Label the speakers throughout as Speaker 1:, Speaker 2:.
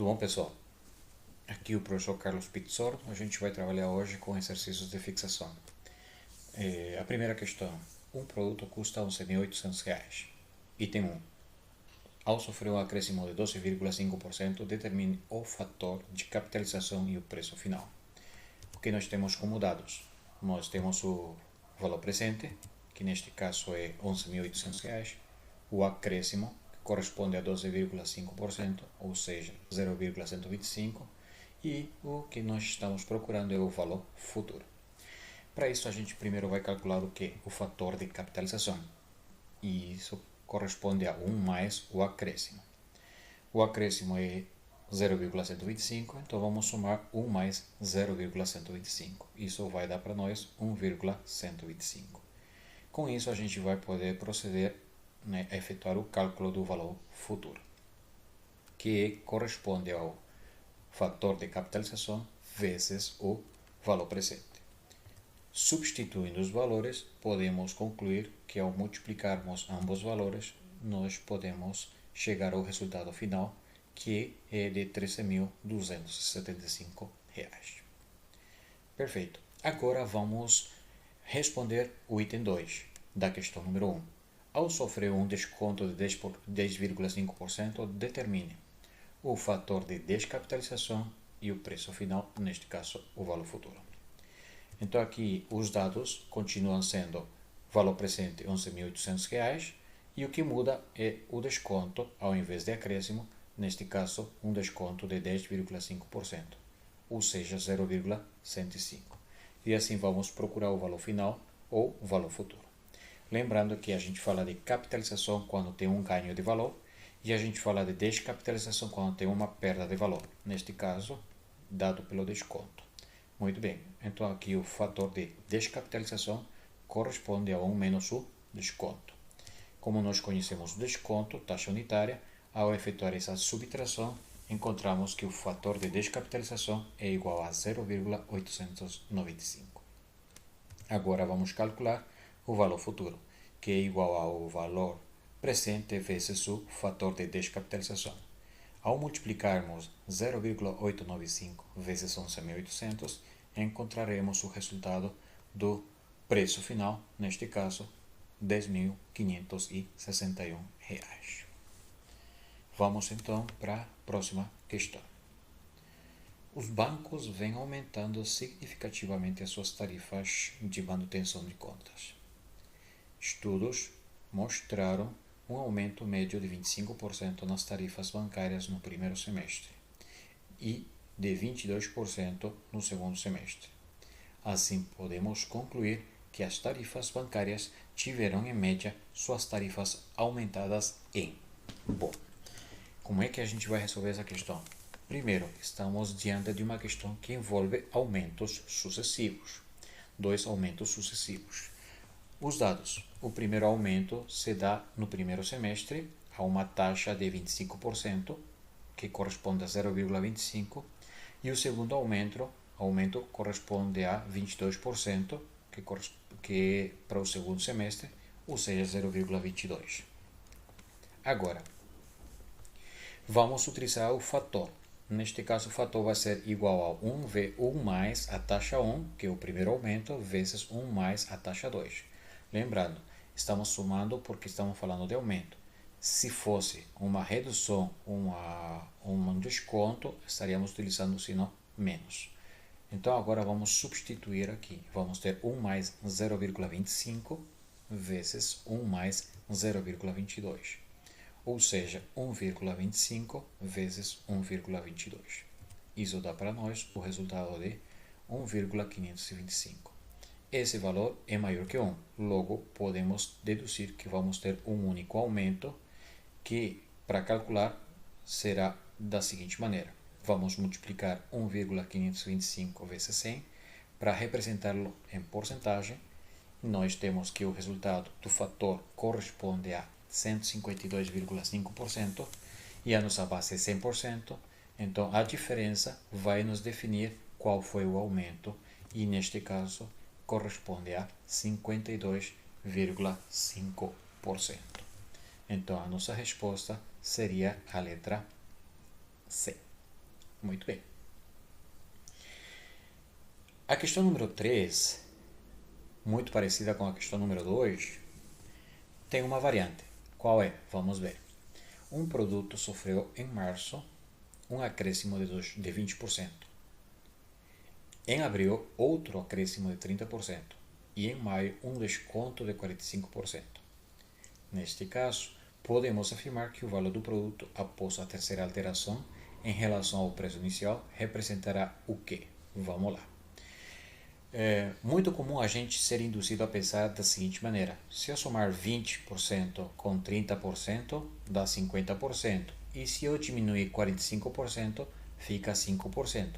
Speaker 1: Tudo bom, pessoal? Aqui o professor Carlos Pizzorno. A gente vai trabalhar hoje com exercícios de fixação. A primeira questão. Um produto custa R$11.800. Item 1. Ao sofrer um acréscimo de 12,5%, determine o fator de capitalização e o preço final. O que nós temos como dados? Nós temos o valor presente, que neste caso é R$11.800, o acréscimo, que corresponde a 12,5%, ou seja, 0,125, e o que nós estamos procurando é o valor futuro. Para isso, a gente primeiro vai calcular o que? O fator de capitalização, e isso corresponde a 1 mais o acréscimo. O acréscimo é 0,125, então vamos somar 1 mais 0,125. Isso vai dar para nós 1,125. Com isso, a gente vai poder proceder a efetuar o cálculo do valor futuro, que corresponde ao fator de capitalização vezes o valor presente. Substituindo os valores, podemos concluir que ao multiplicarmos ambos valores, nós podemos chegar ao resultado final, que é de R$13.275. Perfeito. Agora vamos responder o item 2 da questão número 1. Ao sofrer um desconto de 10,5%, determine o fator de descapitalização e o preço final, neste caso o valor futuro. Então aqui os dados continuam sendo valor presente R$11.800 e o que muda é o desconto ao invés de acréscimo, neste caso um desconto de 10,5%, ou seja, 0,105. E assim vamos procurar o valor final ou o valor futuro. Lembrando que a gente fala de capitalização quando tem um ganho de valor e a gente fala de descapitalização quando tem uma perda de valor, neste caso, dado pelo desconto. Muito bem, então aqui o fator de descapitalização corresponde a 1 menos o desconto. Como nós conhecemos o desconto, taxa unitária, ao efetuar essa subtração, encontramos que o fator de descapitalização é igual a 0,895. Agora vamos calcular o valor futuro, que é igual ao valor presente vezes o fator de descapitalização. Ao multiplicarmos 0,895 vezes 11.800, encontraremos o resultado do preço final, neste caso, R$10.561. Vamos então para a próxima questão. Os bancos vêm aumentando significativamente as suas tarifas de manutenção de contas. Estudos mostraram um aumento médio de 25% nas tarifas bancárias no primeiro semestre e de 22% no segundo semestre. Assim, podemos concluir que as tarifas bancárias tiveram, em média, suas tarifas aumentadas em... Bom, como é que a gente vai resolver essa questão? Primeiro, estamos diante de uma questão que envolve aumentos sucessivos. 2 aumentos sucessivos. Os dados. O primeiro aumento se dá no primeiro semestre a uma taxa de 25%, que corresponde a 0,25%, e o segundo aumento corresponde a 22%, que para o segundo semestre, ou seja, 0,22%. Agora, vamos utilizar o fator. Neste caso, o fator vai ser igual a 1 mais a taxa 1, que é o primeiro aumento, vezes 1 mais a taxa 2. Lembrando, estamos somando porque estamos falando de aumento. Se fosse uma redução, um desconto, estaríamos utilizando o signo menos. Então, agora vamos substituir aqui. Vamos ter 1 mais 0,25 vezes 1 mais 0,22. Ou seja, 1,25 vezes 1,22. Isso dá para nós o resultado de 1,525. Esse valor é maior que 1, logo podemos deduzir que vamos ter um único aumento, que para calcular será da seguinte maneira. Vamos multiplicar 1,525 vezes 100 para representá-lo em porcentagem. Nós temos que o resultado do fator corresponde a 152,5% e a nossa base é 100%, então a diferença vai nos definir qual foi o aumento e neste caso corresponde a 52,5%. Então a nossa resposta seria a letra C. Muito bem. A questão número 3, muito parecida com a questão número 2, tem uma variante. Qual é? Vamos ver. Um produto sofreu em março um acréscimo de 20%. Em abril, outro acréscimo de 30%. E em maio, um desconto de 45%. Neste caso, podemos afirmar que o valor do produto após a terceira alteração em relação ao preço inicial representará o quê? Vamos lá. É muito comum a gente ser induzido a pensar da seguinte maneira: se eu somar 20% com 30%, dá 50%. E se eu diminuir 45%, fica 5%.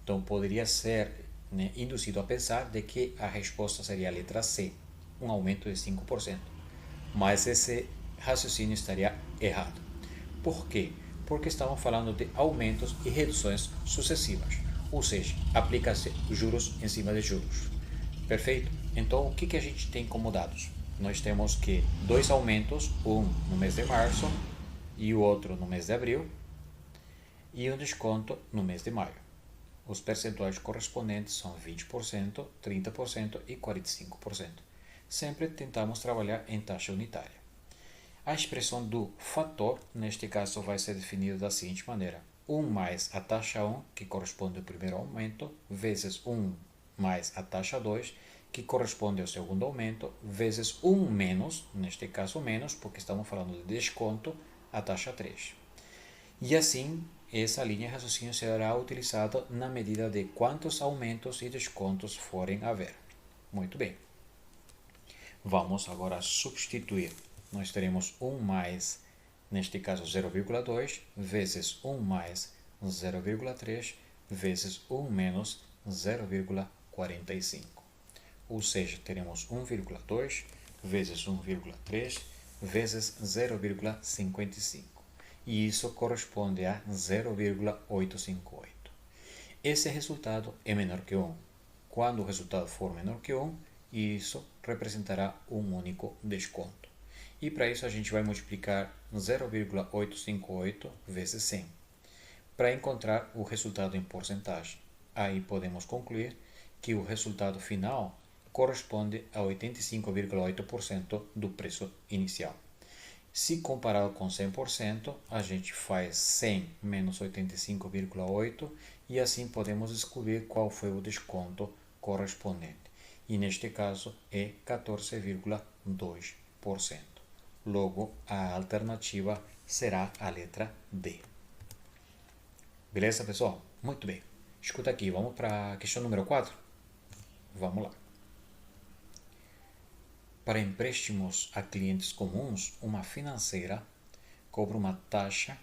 Speaker 1: Então poderia ser, né, induzido a pensar de que a resposta seria a letra C, um aumento de 5%. Mas esse raciocínio estaria errado. Por quê? Porque estamos falando de aumentos e reduções sucessivas, ou seja, aplica-se juros em cima de juros. Perfeito? Então, o que a gente tem como dados? Nós temos que dois aumentos, um no mês de março e o outro no mês de abril, e um desconto no mês de maio. Os percentuais correspondentes são 20%, 30% e 45%. Sempre tentamos trabalhar em taxa unitária. A expressão do fator, neste caso, vai ser definida da seguinte maneira: 1 mais a taxa 1, que corresponde ao primeiro aumento, vezes 1 mais a taxa 2, que corresponde ao segundo aumento, vezes 1 menos, neste caso menos, porque estamos falando de desconto, a taxa 3. E assim, essa linha de raciocínio será utilizada na medida de quantos aumentos e descontos forem haver. Muito bem. Vamos agora substituir. Nós teremos 1 mais, neste caso 0,2, vezes 1 mais 0,3, vezes 1 menos 0,45. Ou seja, teremos 1,2 vezes 1,3 vezes 0,55. E isso corresponde a 0,858. Esse resultado é menor que 1. Quando o resultado for menor que 1, isso representará um único desconto. E para isso a gente vai multiplicar 0,858 vezes 100 para encontrar o resultado em porcentagem. Aí podemos concluir que o resultado final corresponde a 85,8% do preço inicial. Se comparado com 100%, a gente faz 100 menos 85,8 e assim podemos descobrir qual foi o desconto correspondente. E neste caso é 14,2%. Logo, a alternativa será a letra D. Beleza, pessoal? Muito bem. Escuta aqui, vamos para a questão número 4? Vamos lá. Para empréstimos a clientes comuns, uma financeira cobra uma taxa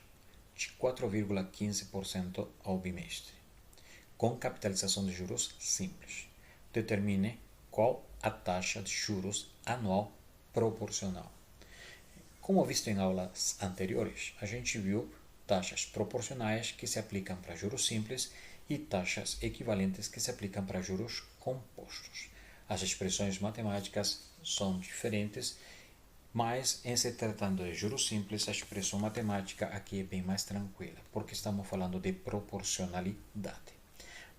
Speaker 1: de 4,15% ao bimestre, com capitalização de juros simples. Determine qual a taxa de juros anual proporcional. Como visto em aulas anteriores, a gente viu taxas proporcionais que se aplicam para juros simples e taxas equivalentes que se aplicam para juros compostos. As expressões matemáticas são diferentes, mas em se tratando de juros simples, a expressão matemática aqui é bem mais tranquila, porque estamos falando de proporcionalidade.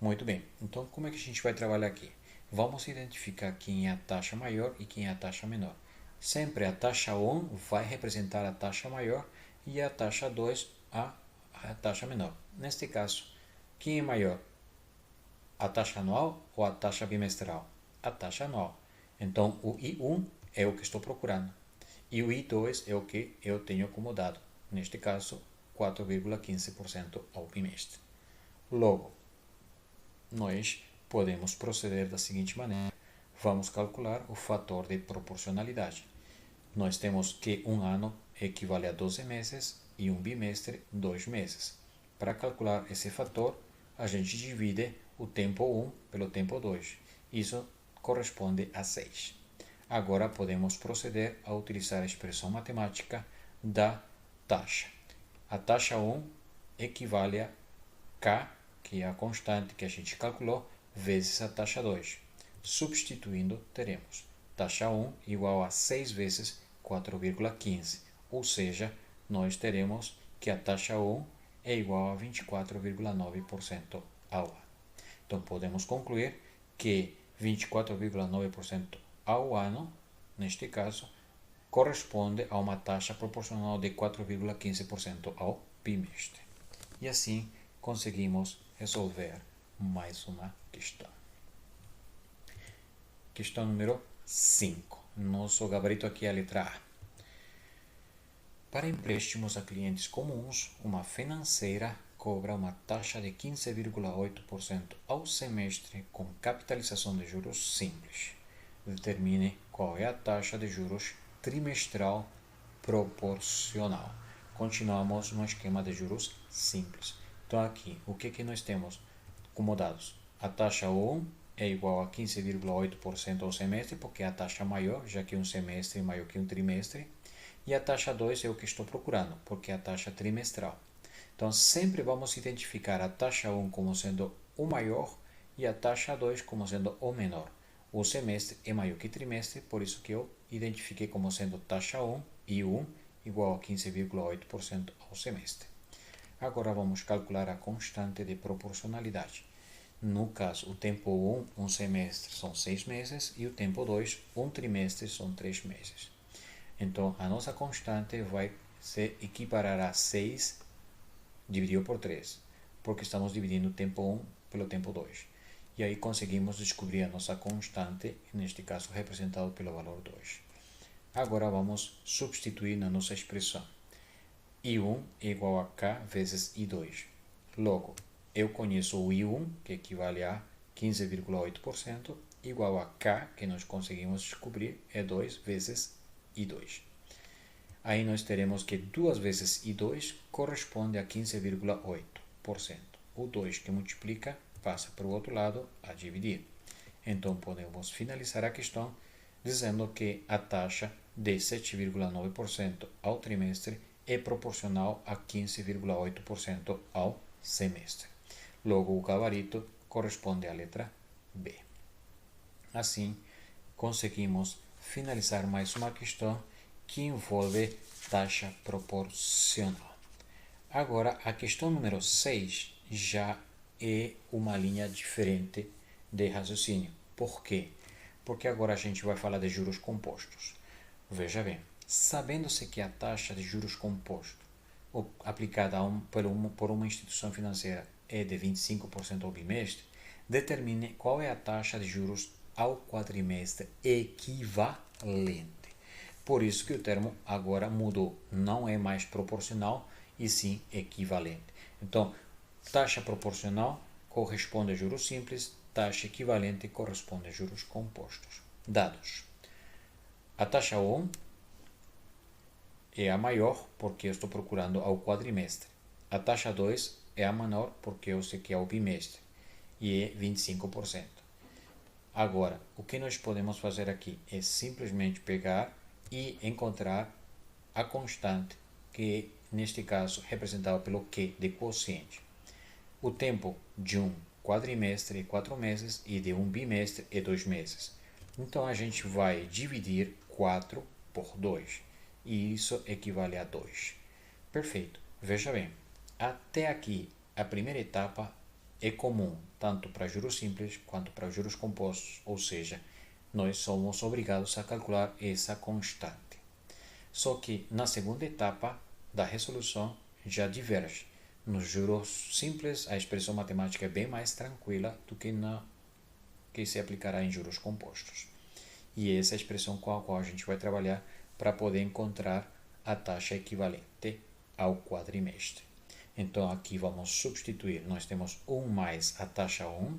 Speaker 1: Muito bem, então como é que a gente vai trabalhar aqui? Vamos identificar quem é a taxa maior e quem é a taxa menor. Sempre a taxa 1 vai representar a taxa maior e a taxa 2 a taxa menor. Neste caso, quem é maior? A taxa anual ou a taxa bimestral? A taxa anual. Então, o I1 é o que estou procurando. E o I2 é o que eu tenho como dado. Neste caso, 4,15% ao bimestre. Logo, nós podemos proceder da seguinte maneira. Vamos calcular o fator de proporcionalidade. Nós temos que um ano equivale a 12 meses e um bimestre 2 meses. Para calcular esse fator, a gente divide o tempo 1 pelo tempo 2. Isso corresponde a 6. Agora podemos proceder a utilizar a expressão matemática da taxa. A taxa 1 equivale a K, que é a constante que a gente calculou, vezes a taxa 2. Substituindo, teremos taxa 1 igual a 6 vezes 4,15. Ou seja, nós teremos que a taxa 1 é igual a 24,9% ao ano. Então, podemos concluir que 24,9% ao ano, neste caso, corresponde a uma taxa proporcional de 4,15% ao bimestre. E assim conseguimos resolver mais uma questão. Questão número 5. Nosso gabarito aqui é a letra A. Para empréstimos a clientes comuns, uma financeira cobra uma taxa de 15,8% ao semestre com capitalização de juros simples. Determine qual é a taxa de juros trimestral proporcional. Continuamos no esquema de juros simples. Então aqui, o que nós temos como dados? A taxa 1 é igual a 15,8% ao semestre, porque é a taxa maior, já que um semestre é maior que um trimestre. E a taxa 2 é o que estou procurando, porque é a taxa trimestral. Então, sempre vamos identificar a taxa 1 como sendo o maior e a taxa 2 como sendo o menor. O semestre é maior que trimestre, por isso que eu identifiquei como sendo taxa 1 e 1 igual a 15,8% ao semestre. Agora vamos calcular a constante de proporcionalidade. No caso, o tempo 1, um semestre, são 6 meses, e o tempo 2, um trimestre, são 3 meses. Então, a nossa constante vai se equiparar a 6 dividido por 3, porque estamos dividindo o tempo 1 pelo tempo 2. E aí conseguimos descobrir a nossa constante, neste caso representado pelo valor 2. Agora vamos substituir na nossa expressão. I1 é igual a K vezes I2. Logo, eu conheço o I1, que equivale a 15,8%, igual a K, que nós conseguimos descobrir, é 2 vezes I2. Aí nós teremos que 2 vezes I2 corresponde a 15,8%. O 2 que multiplica passa para o outro lado a dividir. Então, podemos finalizar a questão dizendo que a taxa de 7,9% ao trimestre é proporcional a 15,8% ao semestre. Logo, o gabarito corresponde à letra B. Assim, conseguimos finalizar mais uma questão que envolve taxa proporcional. Agora, a questão número 6 já é uma linha diferente de raciocínio. Por quê? Porque agora a gente vai falar de juros compostos. Veja bem, sabendo-se que a taxa de juros compostos aplicada por uma instituição financeira é de 25% ao bimestre, determine qual é a taxa de juros ao quadrimestre equivalente. Por isso que o termo agora mudou, não é mais proporcional e sim equivalente. Então, taxa proporcional corresponde a juros simples, taxa equivalente corresponde a juros compostos. Dados. A taxa 1 é a maior porque eu estou procurando ao quadrimestre. A taxa 2 é a menor porque eu sei que é ao bimestre e é 25%. Agora, o que nós podemos fazer aqui é simplesmente pegar e encontrar a constante, que neste caso é representada pelo Q de quociente. O tempo de um quadrimestre é 4 meses e de um bimestre é 2 meses. Então a gente vai dividir 4 por 2 e isso equivale a 2. Perfeito. Veja bem, até aqui a primeira etapa é comum tanto para juros simples quanto para juros compostos, ou seja, nós somos obrigados a calcular essa constante. Só que na segunda etapa da resolução já diverge. Nos juros simples, a expressão matemática é bem mais tranquila do que na que se aplicará em juros compostos. E essa é a expressão com a qual a gente vai trabalhar para poder encontrar a taxa equivalente ao quadrimestre. Então, aqui vamos substituir. Nós temos 1 mais a taxa 1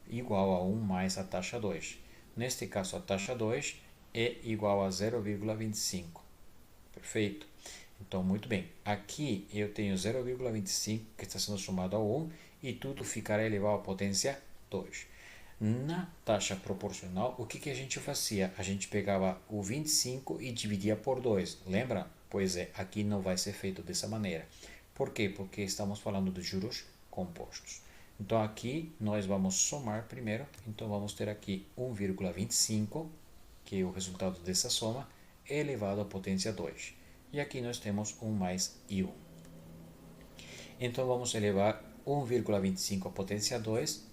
Speaker 1: igual a 1 mais a taxa 2. Neste caso, a taxa 2 é igual a 0,25. Perfeito? Então, muito bem. Aqui eu tenho 0,25 que está sendo somado ao 1 e tudo ficará elevado à potência 2. Na taxa proporcional, o que a gente fazia? A gente pegava o 25 e dividia por 2. Lembra? Pois é, aqui não vai ser feito dessa maneira. Por quê? Porque estamos falando de juros compostos. Então, aqui nós vamos somar primeiro. Então, vamos ter aqui 1,25, que é o resultado dessa soma, elevado à potência 2. E aqui nós temos 1 mais I1. Então vamos elevar 1,25 à potência 2.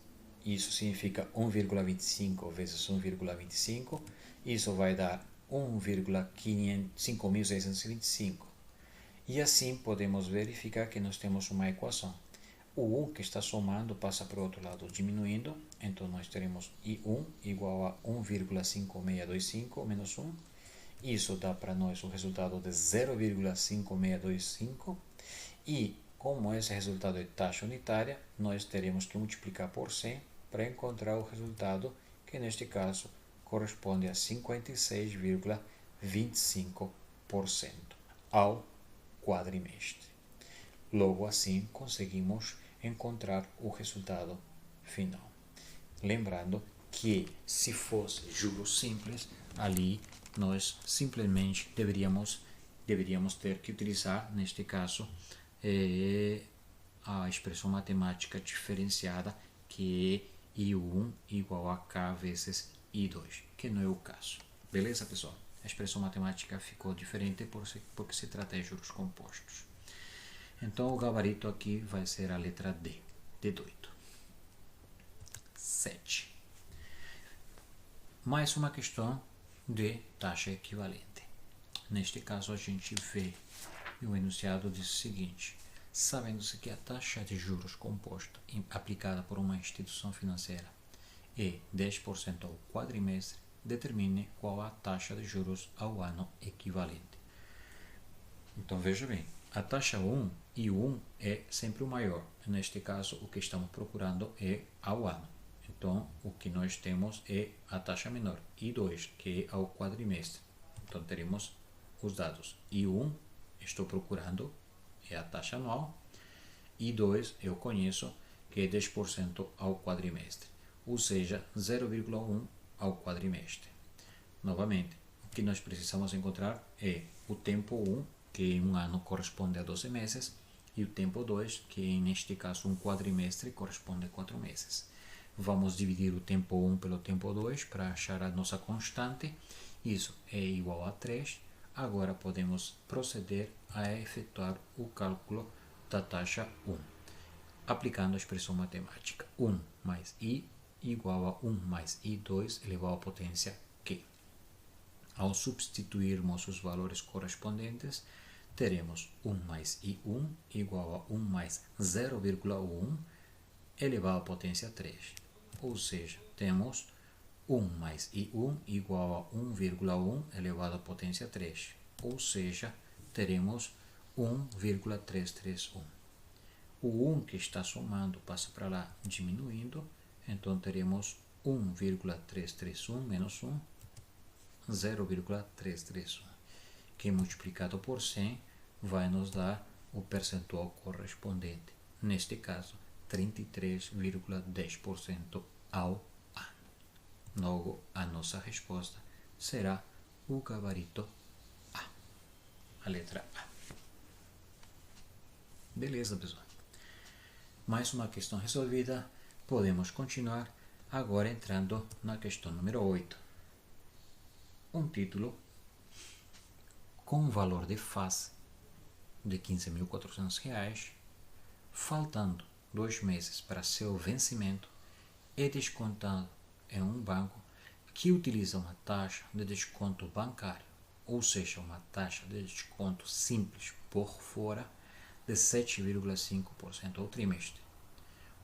Speaker 1: Isso significa 1,25 vezes 1,25. Isso vai dar 1,5625. E assim podemos verificar que nós temos uma equação. O 1 que está somando passa para o outro lado diminuindo. Então nós teremos I1 igual a 1,5625 menos 1. Isso dá para nós o resultado de 0,5625. E como esse resultado é taxa unitária, nós teremos que multiplicar por 100 para encontrar o resultado, que neste caso corresponde a 56,25% ao quadrimestre. Logo assim, conseguimos encontrar o resultado final. Lembrando que, se fosse juros simples, ali nós simplesmente deveríamos ter que utilizar, neste caso, a expressão matemática diferenciada, que é I1 igual a K vezes I2, que não é o caso. Beleza, pessoal? A expressão matemática ficou diferente porque se trata de juros compostos. Então, o gabarito aqui vai ser a letra D, de doido. 7. Mais uma questão de taxa equivalente. Neste caso, a gente vê o enunciado diz o seguinte: sabendo-se que a taxa de juros composta aplicada por uma instituição financeira é 10% ao quadrimestre, determine qual a taxa de juros ao ano equivalente. Então, veja bem, a taxa 1 e o 1 é sempre o maior. Neste caso, o que estamos procurando é ao ano. Então, o que nós temos é a taxa menor, I2, que é ao quadrimestre. Então, teremos os dados. I1, estou procurando, é a taxa anual. I2, eu conheço, que é 10% ao quadrimestre. Ou seja, 0,1 ao quadrimestre. Novamente, o que nós precisamos encontrar é o tempo 1, que em um ano corresponde a 12 meses, e o tempo 2, que neste caso um quadrimestre corresponde a 4 meses. Vamos dividir o tempo 1 pelo tempo 2 para achar a nossa constante. Isso é igual a 3. Agora podemos proceder a efetuar o cálculo da taxa 1, aplicando a expressão matemática 1 mais I igual a 1 mais I2 elevado à potência Q. Ao substituirmos os valores correspondentes, teremos 1 mais I1 igual a 1 mais 0,1 elevado à potência 3. Ou seja, temos 1 mais I1 igual a 1,1 elevado à potência 3. Ou seja, teremos 1,331. O 1 que está somando passa para lá diminuindo, então teremos 1,331 menos 1, 0,331, que multiplicado por 100 vai nos dar o percentual correspondente, neste caso 33,10% ao ano. Logo, a nossa resposta será o gabarito A, a letra A. Beleza, pessoal? Mais uma questão resolvida. Podemos continuar agora entrando na questão número 8. Um título com um valor de face de R$ 15.400, faltando 2 meses para seu vencimento, é descontado em um banco que utiliza uma taxa de desconto bancário, ou seja, uma taxa de desconto simples por fora de 7,5% ao trimestre.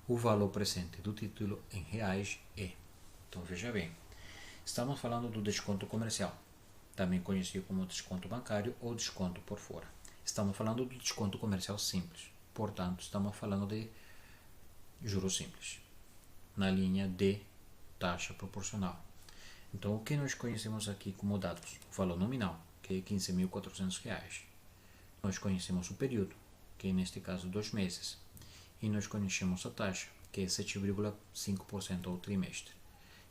Speaker 1: O valor presente do título em reais é. Então veja bem, estamos falando do desconto comercial, também conhecido como desconto bancário ou desconto por fora. Estamos falando do desconto comercial simples, portanto estamos falando de juros simples, na linha de taxa proporcional. Então o que nós conhecemos aqui como dados? O valor nominal, que é R$ 15.400. Nós conhecemos o período, que neste caso 2 meses. E nós conhecemos a taxa, que é 7,5% ao trimestre.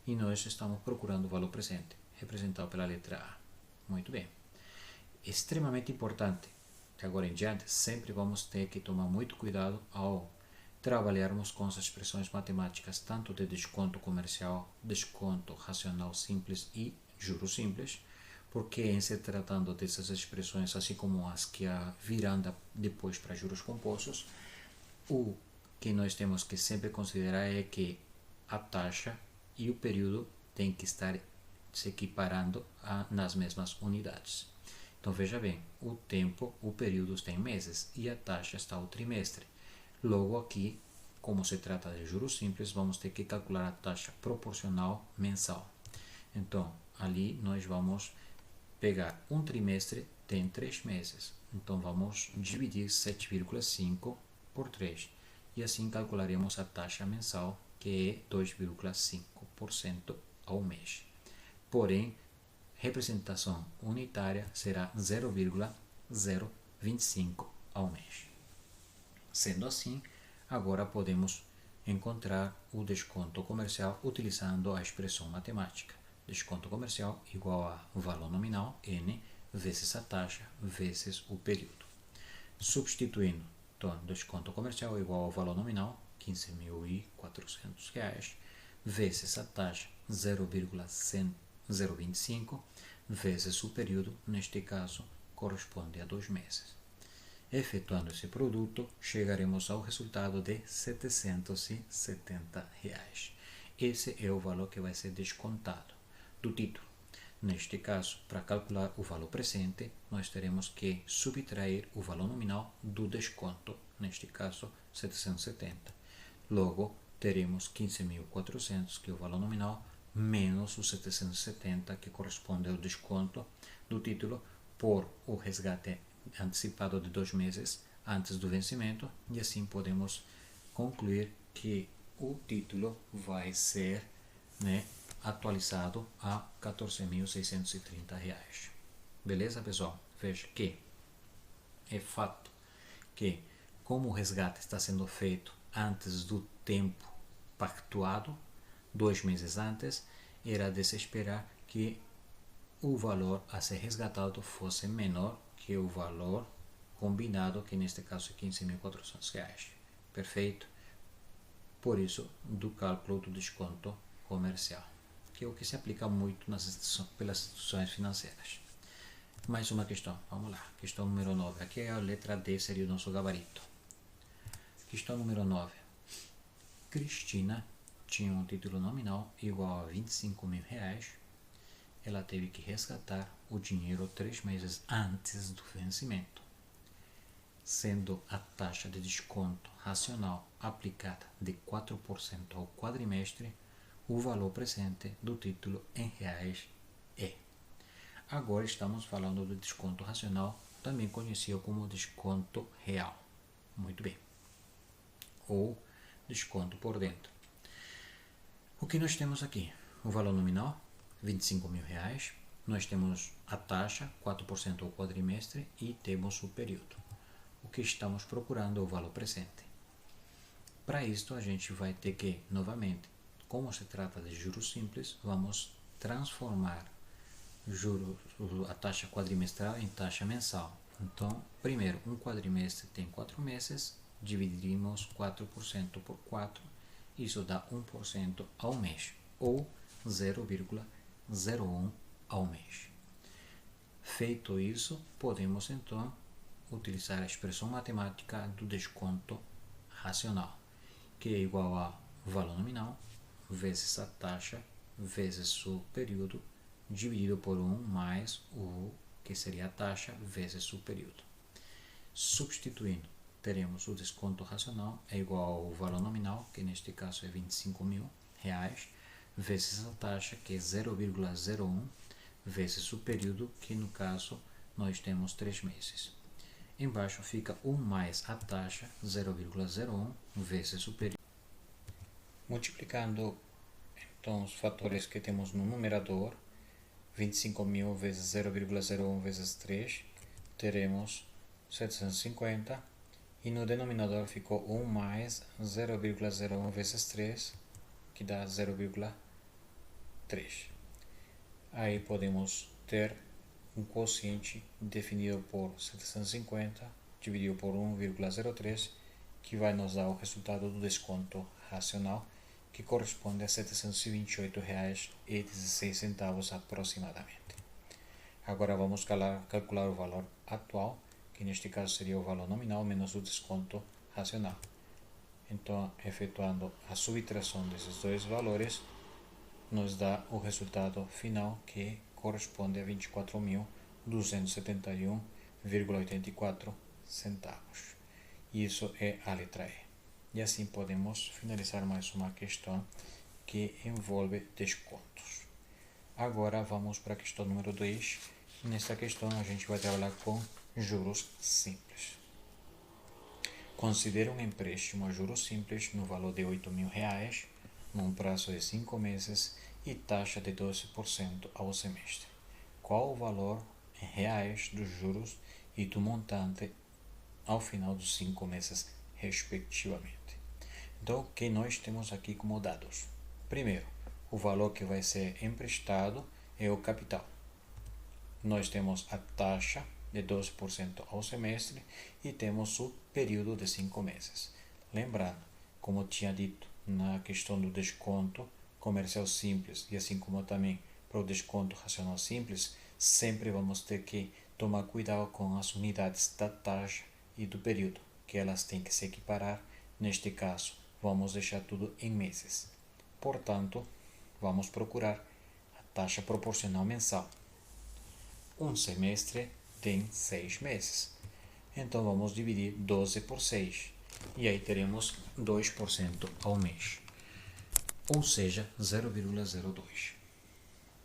Speaker 1: E nós estamos procurando o valor presente, representado pela letra A. Muito bem. Extremamente importante, de agora em diante, sempre vamos ter que tomar muito cuidado ao trabalharmos com as expressões matemáticas, tanto de desconto comercial, desconto racional simples e juros simples, porque em se tratando dessas expressões, assim como as que virão depois para juros compostos, O que nós temos que sempre considerar é que a taxa e o período têm que estar se equiparando nas mesmas unidades. Então veja bem, o tempo, o período tem meses e a taxa está ao trimestre. Logo aqui, como se trata de juros simples, vamos ter que calcular a taxa proporcional mensal. Então, ali nós vamos pegar um trimestre, tem 3 meses. Então, vamos dividir 7,5 por 3. E assim calcularemos a taxa mensal, que é 2,5% ao mês. Porém, representação unitária será 0,025 ao mês. Sendo assim, agora podemos encontrar o desconto comercial utilizando a expressão matemática. Desconto comercial igual a valor nominal, N, vezes a taxa, vezes o período. Substituindo, então, desconto comercial igual ao valor nominal, R$ 15.400, vezes a taxa, 0,025, vezes o período, neste caso, corresponde a 2 meses. Efetuando esse produto, chegaremos ao resultado de R$ 770. Esse é o valor que vai ser descontado do título. Neste caso, para calcular o valor presente, nós teremos que subtrair o valor nominal do desconto, neste caso 770. Logo, teremos 15.400, que é o valor nominal, menos os 770, que corresponde ao desconto do título por o resgate antecipado de 2 meses antes do vencimento, e assim podemos concluir que o título vai ser, atualizado a R$ 14.630. Beleza, pessoal? Veja que é fato que, como o resgate está sendo feito antes do tempo pactuado, 2 meses antes, era de se esperar que o valor a ser resgatado fosse menor que o valor combinado, que neste caso é R$ 15.400. Perfeito? Por isso, do cálculo do desconto comercial, que é o que se aplica muito pelas instituições financeiras. Mais uma questão, vamos lá. Questão número 9. Aqui é a letra D, seria o nosso gabarito. Questão número 9. Cristina tinha um título nominal igual a R$ 25.000. Ela teve que resgatar o dinheiro 3 meses antes do vencimento, sendo a taxa de desconto racional aplicada de 4% ao quadrimestre. O valor presente do título em reais é. Agora estamos falando do desconto racional, também conhecido como desconto real. Muito bem. Ou desconto por dentro. O que nós temos aqui? O valor nominal, R$ 25.000. Nós temos a taxa, 4% ao quadrimestre, e temos o período. O que estamos procurando é o valor presente. Para isto, a gente vai ter que, novamente, como se trata de juros simples, vamos transformar a taxa quadrimestral em taxa mensal. Então, primeiro, um quadrimestre tem 4 meses, dividiremos 4% por 4, isso dá 1% ao mês, ou 0,01 ao mês. Feito isso, podemos então utilizar a expressão matemática do desconto racional, que é igual a valor nominal vezes a taxa vezes o período dividido por 1 mais o que seria a taxa vezes o período. Substituindo, teremos o desconto racional é igual ao valor nominal, que neste caso é R$ 25.000, vezes a taxa, que é 0,01, vezes o período, que no caso nós temos 3 meses. Embaixo fica 1 mais a taxa, 0,01, vezes o período. Multiplicando então os fatores que temos no numerador, 25.000 vezes 0,01 vezes 3, teremos 750, e no denominador ficou 1 mais 0,01 vezes 3, que dá 0,3. Aí podemos ter um quociente definido por 750 dividido por 1,03, que vai nos dar o resultado do desconto racional, que corresponde a R$ 728,16 aproximadamente. Agora vamos calcular o valor atual, que neste caso seria o valor nominal menos o desconto racional. Então, efetuando a subtração desses dois valores, nos dá o resultado final, que corresponde a 24.271,84 centavos. Isso é a letra E. E assim podemos finalizar mais uma questão que envolve descontos. Agora vamos para a questão número 2. Nesta questão a gente vai trabalhar com juros simples. Considere um empréstimo a juros simples no valor de R$ 8.000, num prazo de 5 meses e taxa de 12% ao semestre. Qual o valor em reais dos juros e do montante ao final dos 5 meses, respectivamente? Então, o que nós temos aqui como dados? Primeiro, o valor que vai ser emprestado é o capital. Nós temos a taxa de 12% ao semestre e temos o período de 5 meses. Lembrando, como tinha dito na questão do desconto comercial simples e assim como também para o desconto racional simples, sempre vamos ter que tomar cuidado com as unidades da taxa e do período, que elas têm que se equiparar. Neste caso, vamos deixar tudo em meses. Portanto, vamos procurar a taxa proporcional mensal. Um semestre tem 6 meses. Então, vamos dividir 12 por 6. E aí teremos 2% ao mês. Ou seja, 0,02.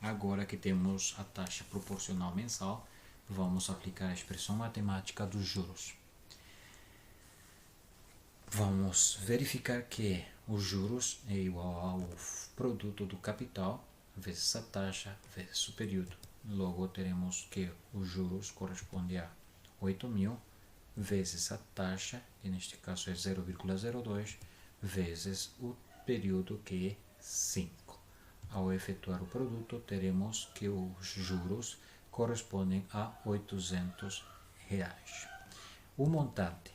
Speaker 1: Agora que temos a taxa proporcional mensal, vamos aplicar a expressão matemática dos juros. Vamos verificar que os juros é igual ao produto do capital vezes a taxa vezes o período. Logo, teremos que os juros corresponde a 8.000 vezes a taxa, que neste caso é 0,02, vezes o período, que é 5. Ao efetuar o produto, teremos que os juros correspondem a R$ 800. O montante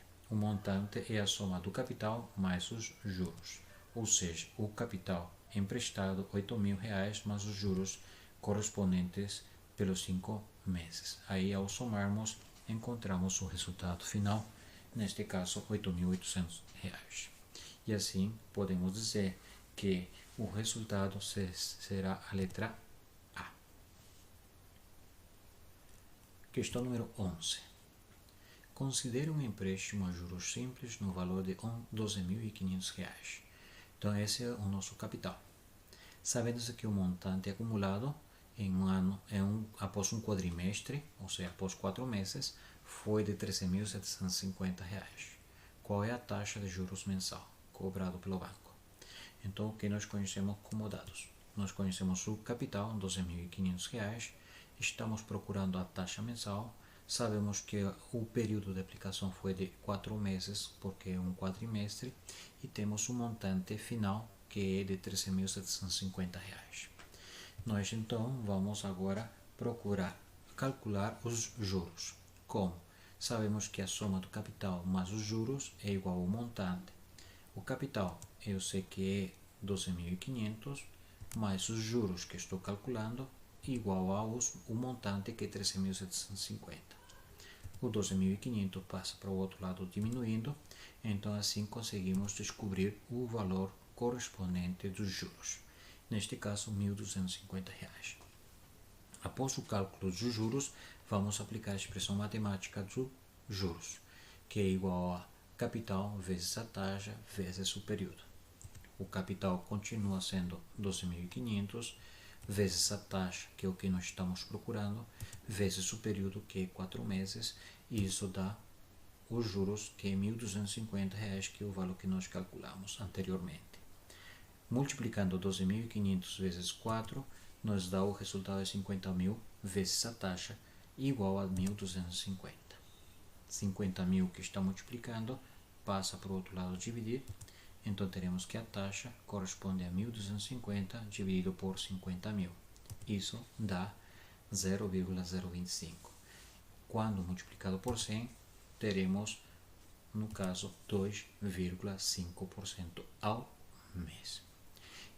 Speaker 1: é a soma do capital mais os juros, ou seja, o capital emprestado R$ 8.000 mais os juros correspondentes pelos 5 meses. Aí, ao somarmos, encontramos o resultado final, neste caso R$ 8.800. E assim podemos dizer que o resultado será a letra A. Questão número 11. Considere um empréstimo a juros simples no valor de R$ 12.500. Então, esse é o nosso capital. Sabendo que o montante acumulado em um ano, após um quadrimestre, ou seja, após 4 meses, foi de R$ 13.750. Qual é a taxa de juros mensal cobrado pelo banco? Então, o que nós conhecemos como dados? Nós conhecemos o capital, R$ 12.500, estamos procurando a taxa mensal, sabemos que o período de aplicação foi de 4 meses, porque é um quadrimestre, e temos o montante final, que é de R$ 13.750. Nós então vamos agora procurar calcular os juros. Como? Sabemos que a soma do capital mais os juros é igual ao montante. O capital eu sei que é 12.500, mais os juros que estou calculando, igual ao montante, que é 13.750. O 12.500 passa para o outro lado diminuindo, então assim conseguimos descobrir o valor correspondente dos juros. Neste caso, R$ 1.250. Após o cálculo dos juros, vamos aplicar a expressão matemática dos juros, que é igual a capital vezes a taxa vezes o período. O capital continua sendo 12.500, vezes a taxa, que é o que nós estamos procurando, vezes o período, que é 4 meses, e isso dá os juros, que é R$ 1.250, que é o valor que nós calculamos anteriormente. Multiplicando 12.500 vezes 4, nos dá o resultado de 50.000 vezes a taxa, igual a 1.250. 50.000 que está multiplicando passa para o outro lado dividir, então teremos que a taxa corresponde a 1.250 dividido por 50.000. Isso dá 0,025. Quando multiplicado por 100, teremos, no caso, 2,5% ao mês.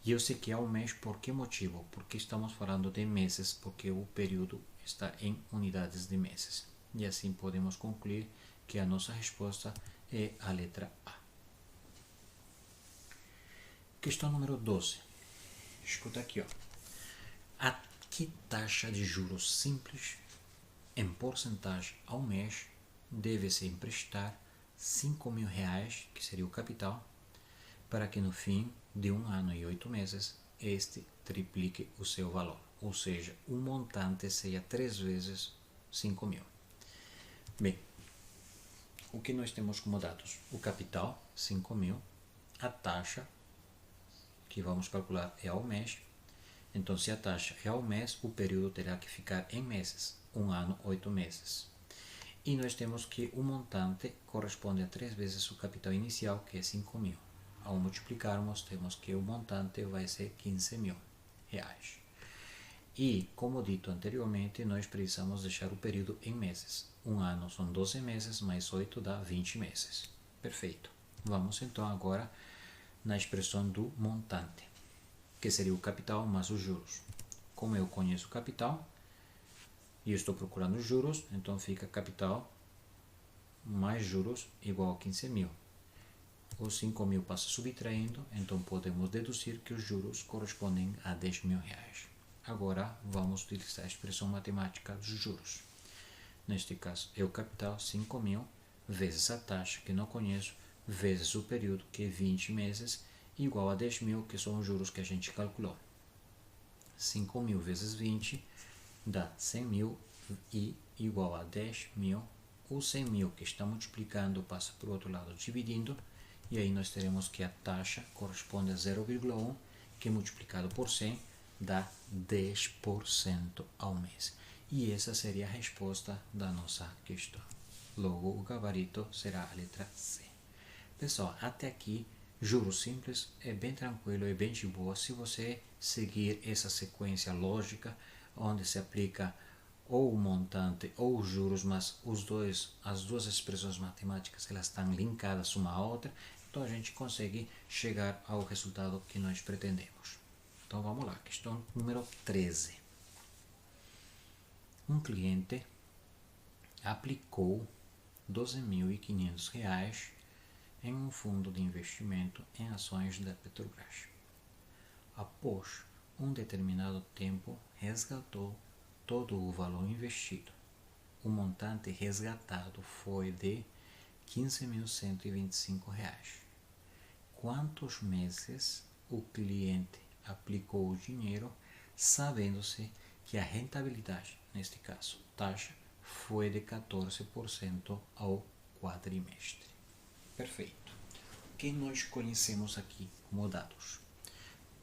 Speaker 1: E eu sei que é ao mês, por que motivo? Porque estamos falando de meses, porque o período está em unidades de meses. E assim podemos concluir que a nossa resposta é a letra A. Questão número 12. Escuta aqui, ó. A que taxa de juros simples em porcentagem ao mês deve-se emprestar R$ 5.000, que seria o capital, para que no fim de 1 ano e 8 meses este triplique o seu valor, ou seja, o montante seja 3 vezes 5.000. Bem, o que nós temos como dados? O capital, 5.000, a taxa que vamos calcular é ao mês. Então, se a taxa é ao mês, o período terá que ficar em meses, 1 ano, 8 meses. E nós temos que o montante corresponde a 3 vezes o capital inicial, que é 5.000. Ao multiplicarmos, temos que o montante vai ser R$ 15.000. E, como dito anteriormente, nós precisamos deixar o período em meses. 1 ano são 12 meses, mais 8 dá 20 meses. Perfeito. Vamos então agora na expressão do montante, que seria o capital mais os juros. Como eu conheço o capital e estou procurando os juros, então fica capital mais juros igual a 15.000. Os 5.000 passa subtraindo, então podemos deduzir que os juros correspondem a R$ 10.000. Agora vamos utilizar a expressão matemática dos juros. Neste caso é o capital 5.000 vezes a taxa, que não conheço, vezes o período, que é 20 meses, igual a 10.000, que são os juros que a gente calculou. 5.000 vezes 20 dá 100.000 e igual a 10.000. O 100.000 que está multiplicando passa para o outro lado dividindo, e aí nós teremos que a taxa corresponde a 0,1, que multiplicado por 100 dá 10% ao mês. E essa seria a resposta da nossa questão. Logo, o gabarito será a letra C. Pessoal, até aqui, juros simples é bem tranquilo, é bem de boa. Se você seguir essa sequência lógica, onde se aplica ou o montante ou os juros, mas as duas expressões matemáticas elas estão linkadas uma à outra, então a gente consegue chegar ao resultado que nós pretendemos. Então vamos lá, questão número 13. Um cliente aplicou R$ 12.500 em um fundo de investimento em ações da Petrobras. Após um determinado tempo, resgatou todo o valor investido. O montante resgatado foi de R$ 15.125. Quantos meses o cliente aplicou o dinheiro, sabendo-se que a rentabilidade, neste caso, taxa, foi de 14% ao quadrimestre? Perfeito. O que nós conhecemos aqui como dados?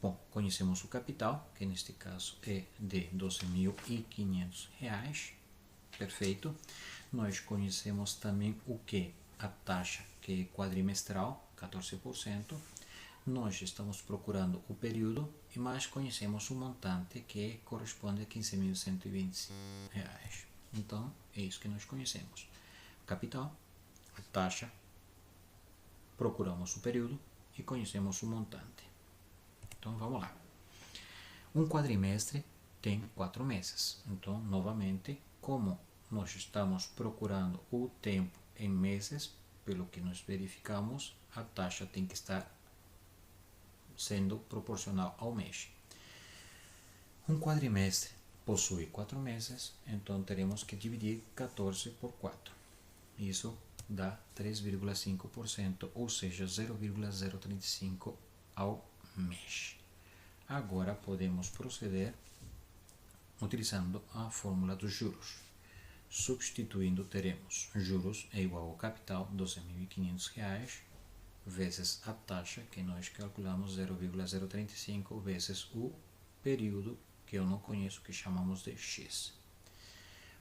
Speaker 1: Bom, conhecemos o capital, que neste caso é de R$ 12.500. Perfeito. Nós conhecemos também o que? A taxa, que é quadrimestral, 14%. Nós estamos procurando o período e mais conhecemos o montante, que corresponde a R$ 15.125. Então, é isso que nós conhecemos. Capital, a taxa, procuramos o período e conhecemos o montante. Então, vamos lá. Um quadrimestre tem 4 meses. Então, novamente, como nós estamos procurando o tempo em meses, pelo que nós verificamos, a taxa tem que estar sendo proporcional ao mês. Um quadrimestre possui 4 meses, então teremos que dividir 14 por 4. Isso dá 3,5%, ou seja, 0,035 ao mês. Agora podemos proceder utilizando a fórmula dos juros. Substituindo, teremos juros é igual ao capital, R$ 12.500, vezes a taxa, que nós calculamos 0,035, vezes o período, que eu não conheço, que chamamos de X.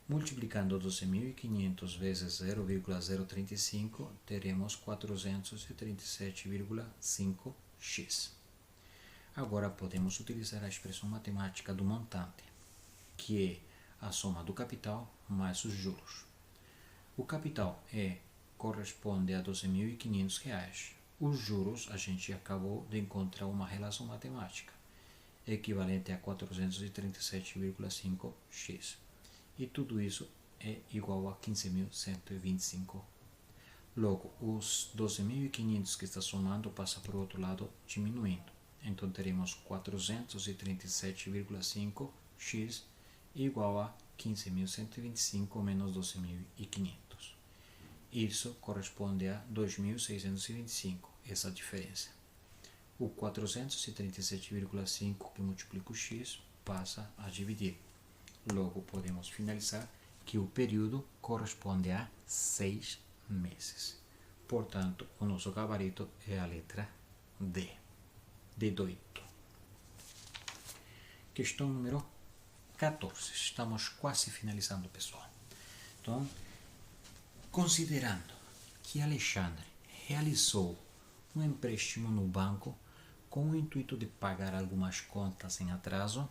Speaker 1: Multiplicando 12.500 vezes 0,035, teremos 437,5x. Agora podemos utilizar a expressão matemática do montante, que é a soma do capital mais os juros. O capital corresponde a R$ 12.500. Os juros, a gente acabou de encontrar uma relação matemática, equivalente a 437,5x. E tudo isso é igual a 15.125. Logo, os 12.500 que está somando passa para o outro lado diminuindo. então teremos 437,5x igual a 15.125 menos 12.500. Isso corresponde a 2.625, essa diferença. O 437,5 que multiplica o x passa a dividir. Logo, podemos finalizar que o período corresponde a 6 meses. Portanto, o nosso gabarito é a letra D. D8. Questão número 14. Estamos quase finalizando, pessoal. Então, considerando que Alexandre realizou um empréstimo no banco com o intuito de pagar algumas contas em atraso,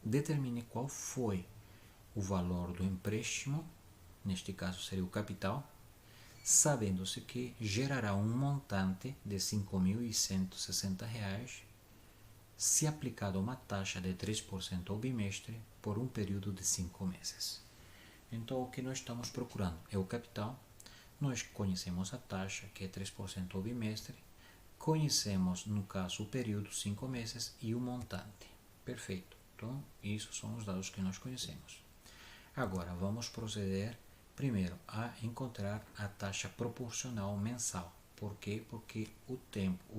Speaker 1: determine qual foi o valor do empréstimo, neste caso seria o capital, sabendo-se que gerará um montante de R$ 5.160 se aplicado a uma taxa de 3% ao bimestre por um período de 5 meses. Então, o que nós estamos procurando é o capital. Nós conhecemos a taxa, que é 3% ao bimestre. Conhecemos, no caso, o período, 5 meses, e o montante. Perfeito. Então, esses são os dados que nós conhecemos. Agora, vamos proceder, primeiro, a encontrar a taxa proporcional mensal. Por quê? Porque o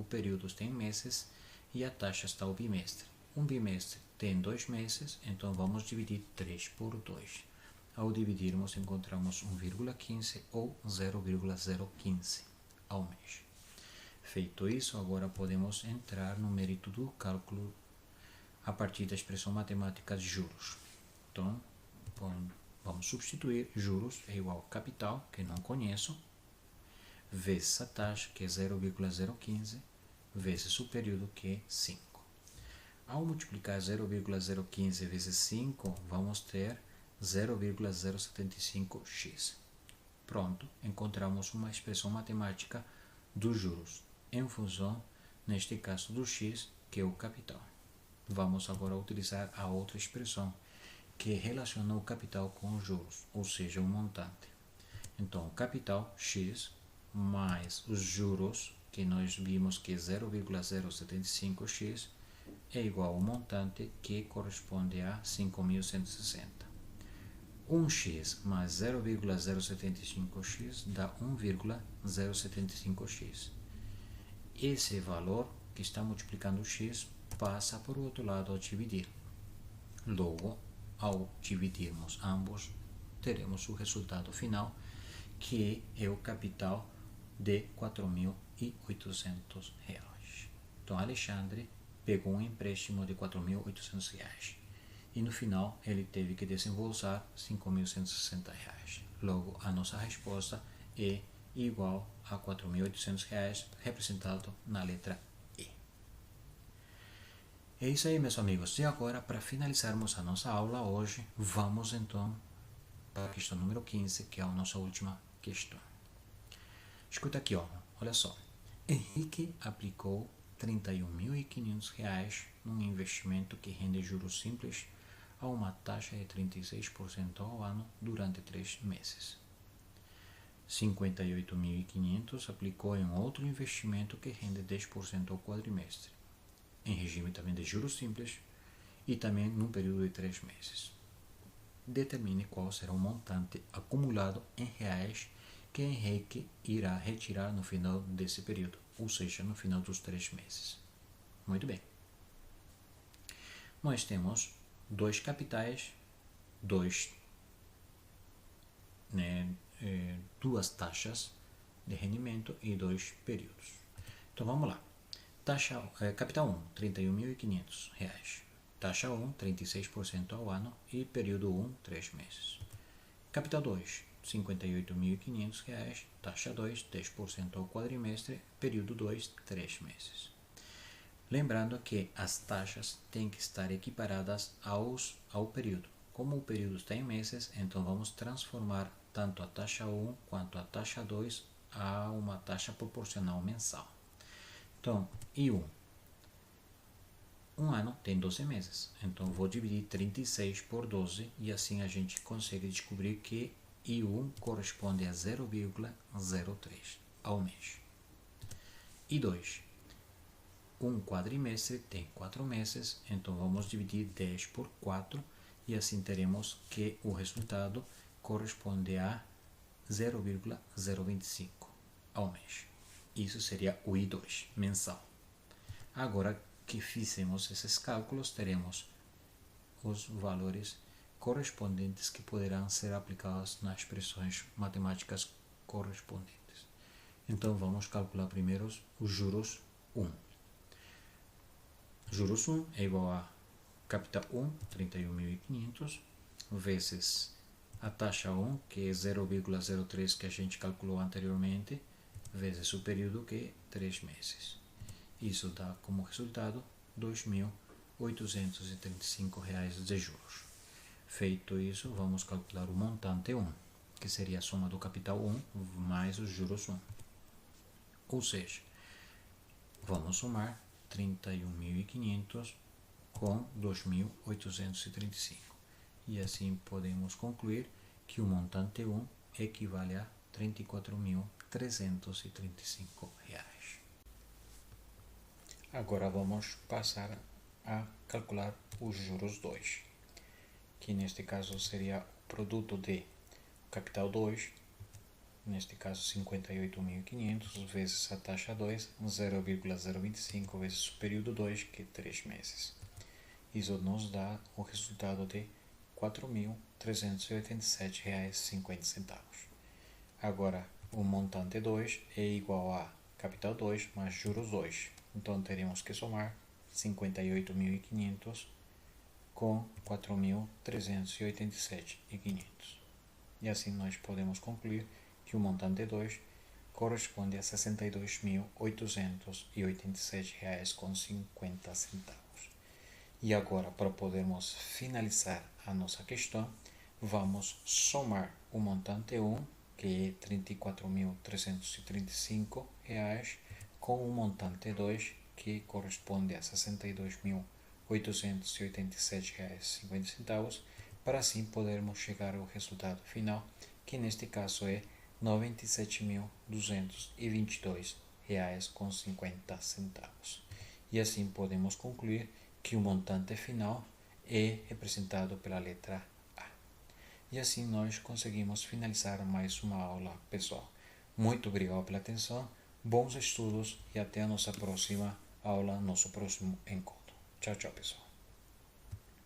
Speaker 1: período está em meses e a taxa está ao bimestre. Um bimestre tem 2 meses, então vamos dividir 3 por 2. Ao dividirmos, encontramos 1,15 ou 0,015 ao mês. Feito isso, agora podemos entrar no mérito do cálculo a partir da expressão matemática de juros. Então, vamos substituir juros é igual a capital, que não conheço, vezes a taxa, que é 0,015, vezes o período, que é 5. Ao multiplicar 0,015 vezes 5, vamos ter 0,075x. Pronto, encontramos uma expressão matemática dos juros, em função, neste caso, do x, que é o capital. Vamos agora utilizar a outra expressão, que relaciona o capital com os juros, ou seja, o montante. Então, o capital, x, mais os juros, que nós vimos que é 0,075x, é igual ao montante, que corresponde a 5.160. 1x mais 0,075x dá 1,075x. Esse valor que está multiplicando o x passa por outro lado ao dividir. Logo, ao dividirmos ambos, teremos o resultado final, que é o capital de R$ 4.800. Então, Alexandre pegou um empréstimo de R$ 4.800 e no final ele teve que desembolsar R$ 5.160. Logo, a nossa resposta é igual a R$ 4.800, representado na letra E. É isso aí, meus amigos. E agora, para finalizarmos a nossa aula hoje, vamos então para a questão número 15, que é a nossa última questão. Escuta aqui, olha só. Henrique aplicou R$ 31.500 num investimento que rende juros simples a uma taxa de 36% ao ano durante 3 meses. R$ 58.500 aplicou em outro investimento que rende 10% ao quadrimestre, em regime também de juros simples e também num período de 3 meses. Determine qual será o montante acumulado em reais que Henrique irá retirar no final desse período, ou seja, no final dos 3 meses. Muito bem. Nós temos 2 capitais, 2 taxas de rendimento e 2 períodos. Então vamos lá. Capital 1, R$ 31.500. Taxa 1, 36% ao ano e período 1, 3 meses. Capital 2, R$ 58.500. Taxa 2, 10% ao quadrimestre, período 2, 3 meses. Lembrando que as taxas têm que estar equiparadas ao período. Como o período está em meses, então vamos transformar tanto a taxa 1 quanto a taxa 2 a uma taxa proporcional mensal. Então, I1. Um ano tem 12 meses, então vou dividir 36 por 12 e assim a gente consegue descobrir que I1 corresponde a 0,03 ao mês. I2. um quadrimestre tem 4 meses, então vamos dividir 10 por 4 e assim teremos que o resultado corresponde a 0,025 ao mês. Isso seria o I2 mensal. Agora que fizemos esses cálculos, teremos os valores correspondentes que poderão ser aplicados nas expressões matemáticas correspondentes. Então vamos calcular primeiro os juros 1. Juros 1 é igual a capital 1, 31.500, vezes a taxa 1, que é 0,03 que a gente calculou anteriormente, vezes o período, que é 3 meses. Isso dá como resultado R$ 2.835 de juros. Feito isso, vamos calcular o montante 1, que seria a soma do capital 1 mais os juros 1. Ou seja, vamos somar 31.500 com 2.835. E assim podemos concluir que o montante 1 equivale a R$ 34.335. Agora vamos passar a calcular os juros 2, que neste caso seria o produto de capital 2, neste caso 58.500, vezes a taxa 2, 0,025 vezes o período 2, que é 3 meses. Isso nos dá o resultado de R$ 4.387,50. Agora, o montante 2 é igual a capital 2 mais juros 2. Então, teremos que somar 58.500 com 4.387,500. E assim nós podemos concluir que o montante 2 corresponde a R$ 62.887,50. E agora, para podermos finalizar a nossa questão, vamos somar o montante 1, que é R$ 34.335, com o montante 2, que corresponde a R$ 62.887,50, para assim podermos chegar ao resultado final, que neste caso é R$ 97.222,50. E assim podemos concluir que o montante final é representado pela letra A. E assim nós conseguimos finalizar mais uma aula, pessoal. Muito obrigado pela atenção, bons estudos e até a nossa próxima aula, nosso próximo encontro. Tchau, tchau, pessoal.